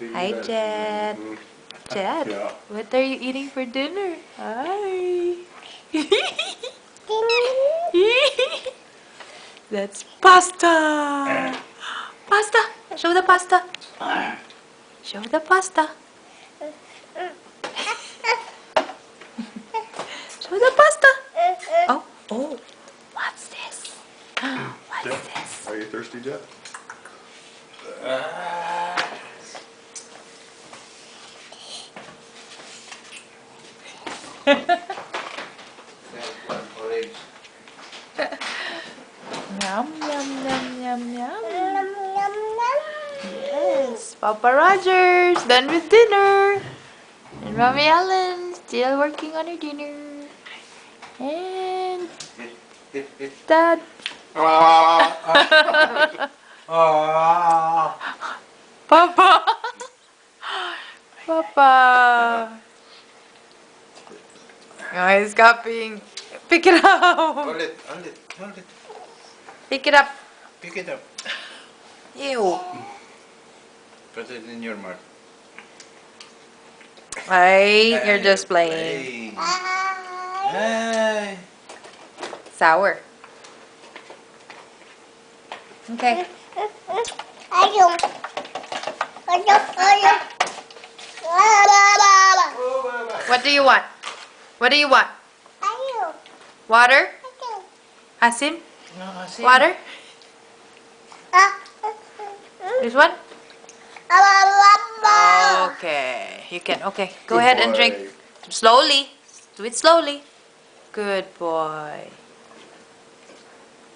Hi, Jet. Jet, Yeah. what are you eating for dinner? Hi. That's pasta. Pasta. Show the pasta. Show the pasta. Show the pasta. Oh, oh. What's this? What's Jet, this? are you thirsty, Jet? Yum, yum, yum, yum, yum. Yes, Papa Rogers, done with dinner. And Mommy Ellen, still working on her dinner. And Dad. Papa. Papa. Oh, he's copying. Pick it up. Hold it, hold it, hold it. Pick it up. Pick it up. Ew. Put it in your mouth. Right, you're just playing. Hey. Sour. Okay. What do you want? What do you want? Water? Asim? No, see. Water? This one? Okay. You can. Okay. Go Good ahead and drink. boy. Slowly. Do it slowly. Good boy.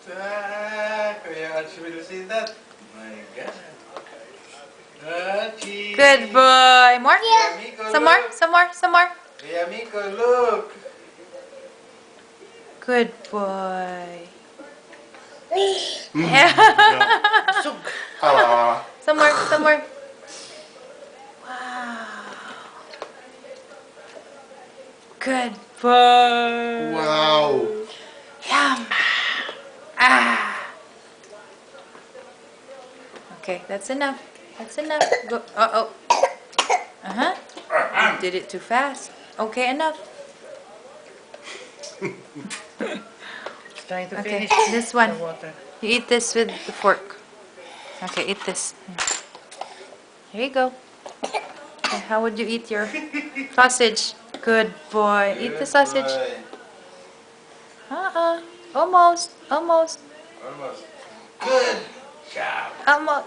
Kuya Archie will see that. My God. Archie. Good boy. More? Kuya Miko, Some more? look. Some more? Some more? Kuya Miko, look. Good boy. Sug. Some more, some more. Wow. Good boy. Wow. Yum. Ah. Okay, that's enough. That's enough. Go. Uh-oh. Uh-huh. You did it too fast. Okay, enough. It's trying to Okay, finish this the one. water. You eat this with the fork. Okay, eat this. Here you go. Okay, how would you eat your sausage? Good boy. Eat the Good sausage. boy. Almost. Almost. Almost. Good job. Almost.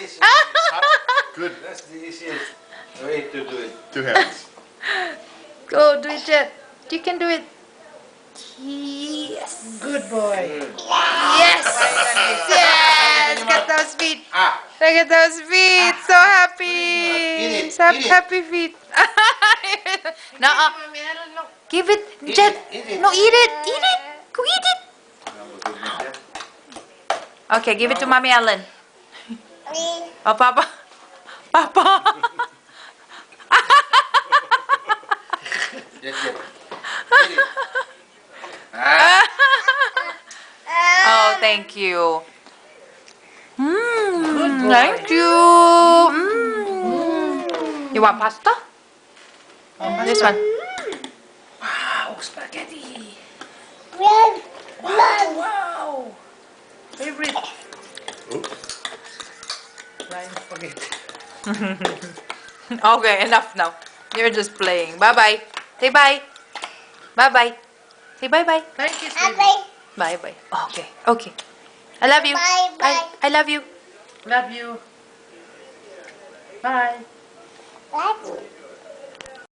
Easy. Good. That's the easiest way to do it. 2 hands. Go, do it, Jet. You can do it. Yes. Good boy. Yes. Yes. Look at those feet. Ah. Look at those feet. So happy. Eat it, So eat it. happy feet. No. Give it, Eat Jet. it, eat it. No, eat it. Eat it. Go eat it. Okay, give it to Mommy Ellen. Oh, Papa. Papa. Eat it. Ah. Oh, thank you. Good boy. Thank you. You want pasta? This one. Wow, spaghetti. Wow, wow. Favorite. Oops. Flying spaghetti. Okay, enough now. You're just playing. Bye-bye. Say bye. Bye-bye. Say bye-bye. Thank you, sweetie. Bye-bye. Okay, okay. I love you. Bye-bye. I love you. Love you. Bye. Bye.